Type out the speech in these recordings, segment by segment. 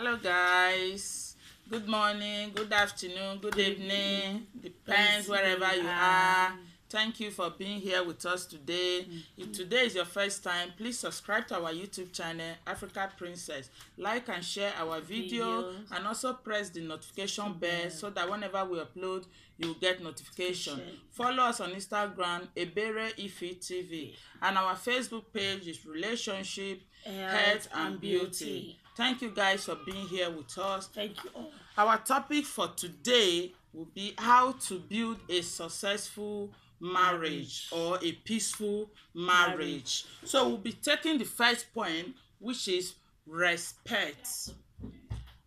Hello guys, good morning, good afternoon, good evening, depends wherever you are. Thank you for being here with us today. If today is your first time, please subscribe to our YouTube channel Africa Princess, like and share our video, and also press the notification bell so that whenever we upload you will get notification. Follow us on Instagram Ebere Ife TV, and our Facebook page is Relationship, Health and Beauty. Thank you guys for being here with us. Thank you all. Our topic for today will be how to build a successful marriage or a peaceful marriage. So we'll be taking the first point, which is respect.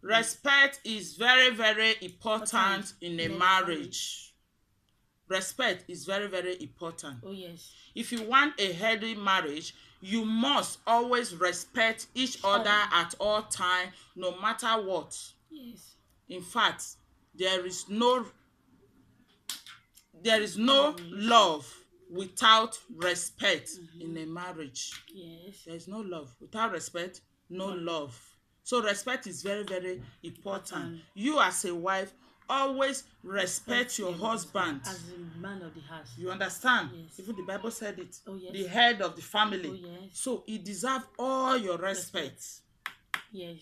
Respect is very, very important in a marriage. Respect is very, very important. Oh yes. If you want a healthy marriage, you must always respect each other at all times, no matter what. Yes. In fact, there is no love without respect in a marriage. Yes. There is no love without respect, no love. So respect is very, very important. You as a wife, always respect your husband as the man of the house. You understand? Yes. Even the Bible said it. Oh, yes. The head of the family. Oh, yes. So he deserves all your respect. Yes.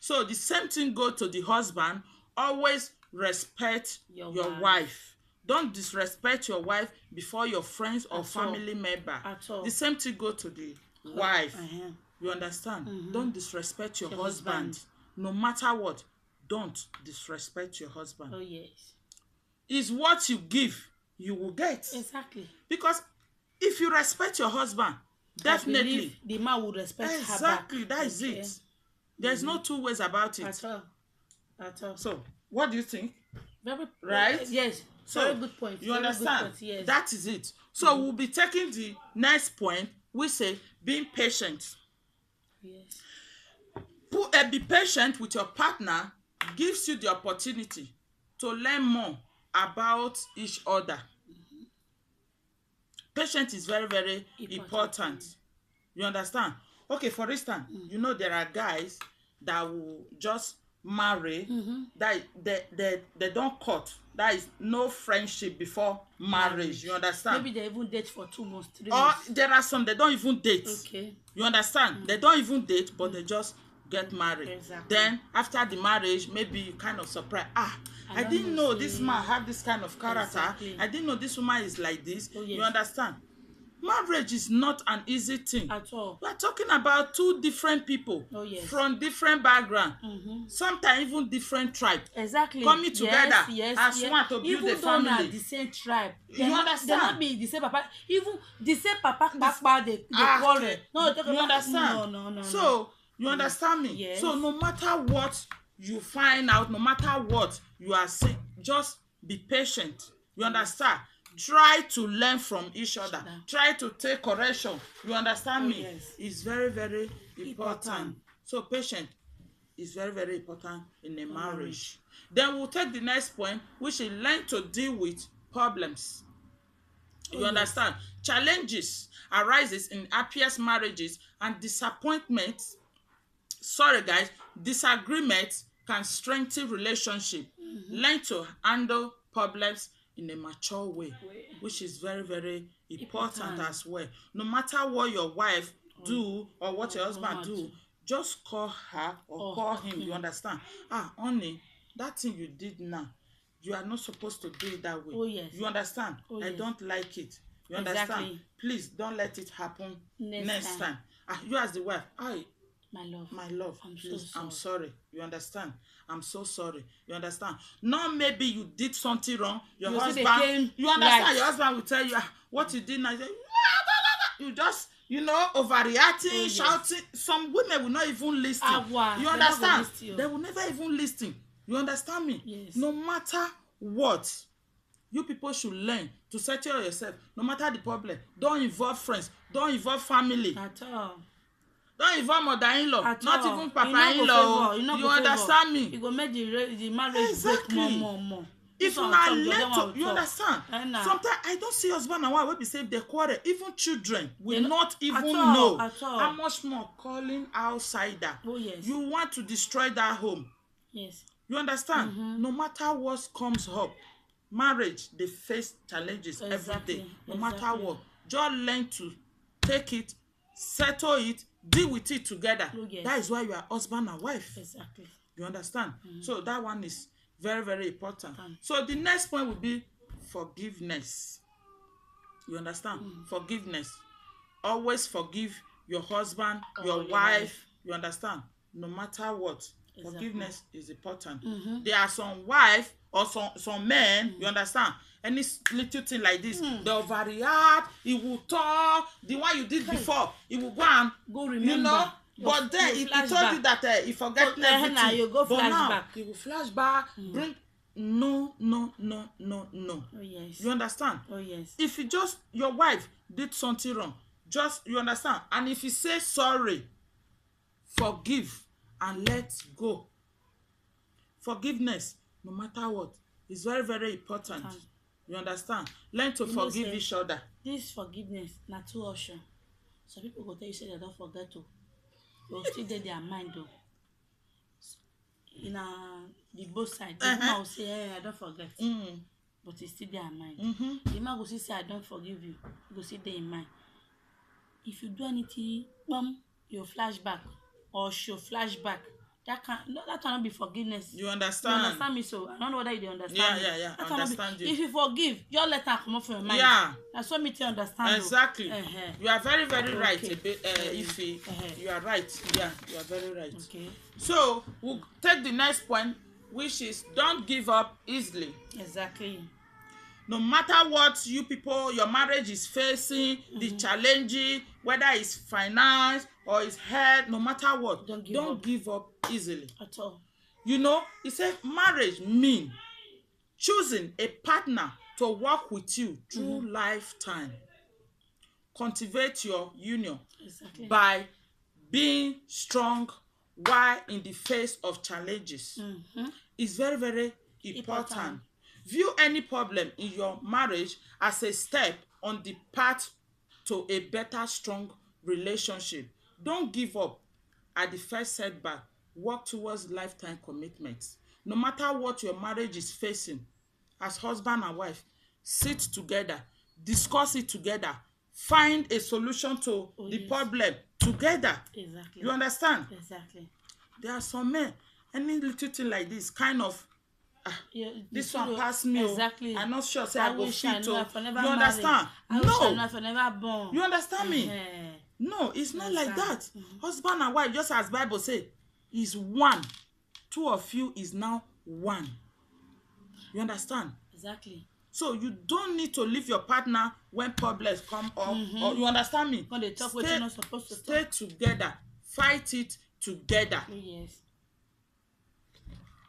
So the same thing goes to the husband. Always respect your wife. Don't disrespect your wife before your friends or family member. At all. The same thing goes to the wife. You understand? Don't disrespect your husband. No matter what. Don't disrespect your husband. Oh yes. It's what you give, you will get. Exactly. Because if you respect your husband, definitely the man will respect her back. Exactly, that is it. There's no two ways about it. At all. At all. So, what do you think? Very right? Yes. So, very good point. You understand? Point, yes. That is it. So, we'll be taking the next point. We say being patient. Yes. Be patient with your partner gives you the opportunity to learn more about each other. Patience is very, very important. You understand? Okay, for instance, you know there are guys that will just marry, that they don't cut. That is no friendship before marriage. You understand? Maybe they even date for 2 months, 3 or months. There are some they don't even date. Okay. You understand? They don't even date, but they just get married. Exactly. Then after the marriage, maybe you kind of surprise. I didn't know this man have this kind of character. Exactly. I didn't know this woman is like this. Oh, yes. You understand? Marriage is not an easy thing. At all. We are talking about two different people. Oh, yes. From different background. Sometimes even different tribe. Exactly. Coming together as one to build even a family. Even though the same tribe. You understand? They not be the same papa. Even the same papa they quarrel. No, you understand? No. So you understand me? Yes. So no matter what you find out, no matter what you are saying, just be patient. You understand? Try to learn from each other. Try to take correction. You understand me? Yes. It's very, very important. So patience is very, very important in a marriage. Then we'll take the next point, which is learn to deal with problems. You understand? Challenges arises in happiest marriages, and disagreements can strengthen relationship. Learn to handle problems in a mature way, which is very, very important as well. No matter what your wife do or what your husband do, just call her or call him. You understand? Honey, that thing you did now, you are not supposed to do it that way. Oh, yes. You understand? I don't like it. You understand? Exactly. Please don't let it happen next time. You as the wife, my love, I'm sorry. You understand? I'm so sorry. You understand? Not maybe you did something wrong. Your husband, you understand? Right. Your husband will tell you what you did now. You just, overreacting, shouting. Some women will not even listen. You understand? They will never even listen. You understand me? Yes. No matter what, you people should learn to settle yourself. No matter the problem, don't involve friends. Don't involve family. At all. Don't involve mother-in-law, not even papa-in-law. You understand me? You go make the marriage break more. if This one una talk, the other learn one to will you talk. understand sometimes I don see husband and wife wey be say they quarrel even children will not even know at all. how much more calling outsider. Oh yes. You want to destroy that home. Yes. You understand? No matter what comes up, marriage dey face challenges every day. No matter what, just learn to take it, settle it, deal with it together. Oh, yes. That is why you are husband and wife. Exactly. You understand? So that one is very, very important. So the next point will be forgiveness. You understand? Forgiveness. Always forgive your husband, your wife. You understand? No matter what. Forgiveness is important. There are some wife or some men, you understand? Any little thing like this, they overreact, he will talk, the one you did before, he will go and remember. You know, but then he told you that he forget everything. You go but now flashback. he will flashback, bring no. Oh yes. You understand? Oh yes. If you just your wife did something wrong, just you understand, and if you say sorry, forgive and let go. Forgiveness, no matter what, is very, very important. You understand? Learn to forgive each other. This forgiveness na too option. Some people go tell you say they don't forget to. They will still dey their mind though. In the both side, the woman will say, "Hey, I don't forget," but it's still their mind. The man go say, "I don't forgive you," go still dey in mind. If you do anything, your flashback or show flashback, that cannot be forgiveness. You understand? You understand me? So I don't know whether you understand. Yeah. That Understand you. If you forgive, just let her come off your mind. Yeah. That's what me to understand. Exactly. You are very, very right. Okay. You are right. Yeah, you are very right. Okay. So we'll take the next point, which is don't give up easily. Exactly. No matter what you people, your marriage is facing, the challenges, whether it's finance or it's health, no matter what, don't give up easily. At all. You know, it says marriage mean choosing a partner to work with you through lifetime. Cultivate your union by being strong while in the face of challenges. It's very, very important. View any problem in your marriage as a step on the path to a better, strong relationship. Don't give up at the first setback. Work towards lifetime commitments. No matter what your marriage is facing, as husband and wife, sit together, discuss it together, find a solution to the problem together. Exactly. You understand? Exactly. There are some men, any little thing like this, kind of, this one pass me. Exactly. I'm not sure say I go fit to. You understand? No. You understand me? No, it's not like that. Husband and wife, just as Bible say, is one. Two of you is now one. You understand? Exactly. So you don't need to leave your partner when problems come up. Or you understand me? When they talk what you're not supposed to stay together. Fight it together. Yes.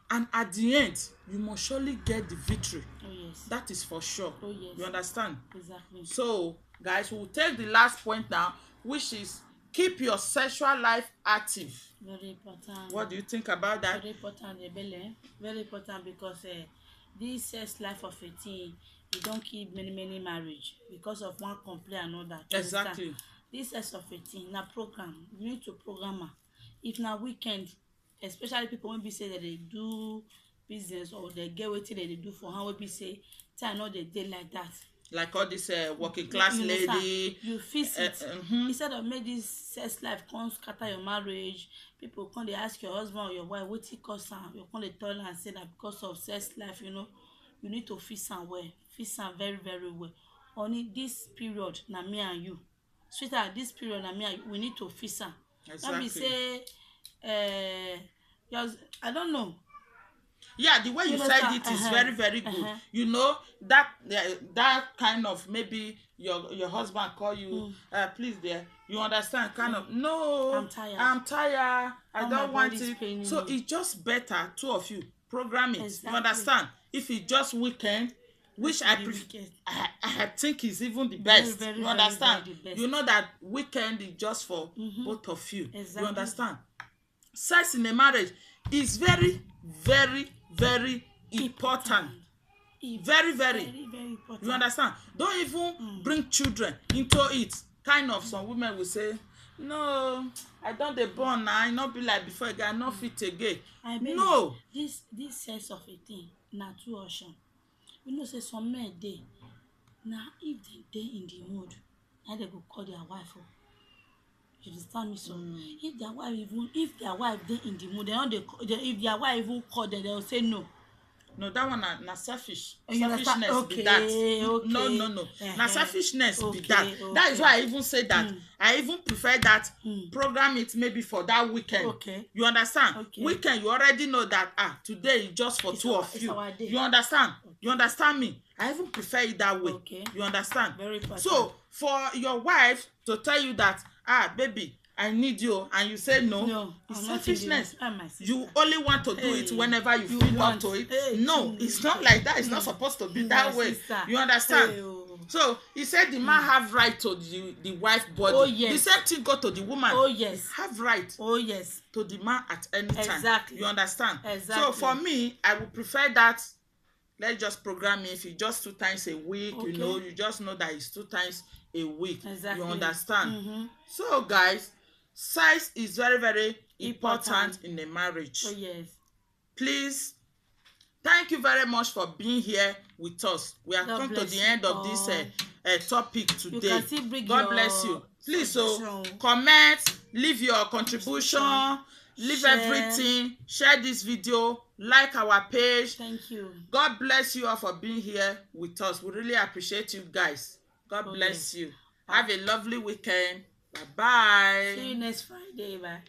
And at the end, you must surely get the victory. Oh yes. That is for sure. Oh yes. You understand? Exactly. So, guys, we'll take the last point now, which is keep your sexual life active. Very important. What do you think about that? Very important, Ebele. Very important because this sex life of 18, you don't keep many marriage because of one complaint and another. Exactly. This sex of 18 na program. You need to program her. If na weekend, especially people when be say that they do business or they get wetin they do for how we be say time no dey dey like that. Like all this working class lady. You fix it. Instead of make this sex life come scatter your marriage, people come dey ask your husband or your wife wetin cause am. You come dey tell am say na because of sex life, you know. You need to fix am well. Fix am very, very well. Only this period na me and you. Sweetheart, this period na me and you. We need to fix am. Exactly. Don't be say I don't know. Yeah, the way you said it is very, very good. You know that kind of maybe your husband call you, please dear. You understand? Kind of no. I'm tired. I don't want it. So it's just better two of you program it. Exactly. You understand? If it's just weekend, which I think is even the best. Very, you understand? very best. You know that weekend is just for both of you. Exactly. You understand? Sex in a marriage is very, very, very important. Very very important. You understand? Don't even bring children into it. Kind of some women will say, no, I don dey born now, I no be like before again, I no fit again. No. This sense of a thing na too option. You know say some men dey na if dem dey in the mood na dem go call their wife o. You understand me? So if their wife dey in the mood, dem no dey if their wife even call dem, dem go say no. No, that one na selfishness be that. Okay. No. Na selfishness be that. That is why I even say that. I even prefer that program it maybe for that weekend. Okay. You understand? Okay. Weekend, you already know that today is just for two of you. You understand? Okay. You understand me? I even prefer it that way. Okay. You understand? Very important. So for your wife to tell you that, baby, I need you, and you say no, it's selfishness. You only want to do it whenever you feel up to it. No, it's not like that. It's not supposed to be that way. Sister. You understand? So he said the man have right to the wife body. Oh yes. The same thing go to the woman. Oh yes. Have right. Oh yes. To the man at any time. Exactly. You understand? Exactly. So for me, I would prefer that. Let's just program it. If it's just 2 times a week, okay. you just know that it's 2 times a week. Exactly. You understand? So guys, size is very important in a marriage. Oh yes. Please, thank you very much for being here with us. We have come to the end of this topic today. God bless you. Please, comment, leave your contribution, leave everything, share this video, like our page. Thank you. God bless you all for being here with us. We really appreciate you guys. God bless you. Have a lovely weekend. Bye-bye. See you next Friday. Bye.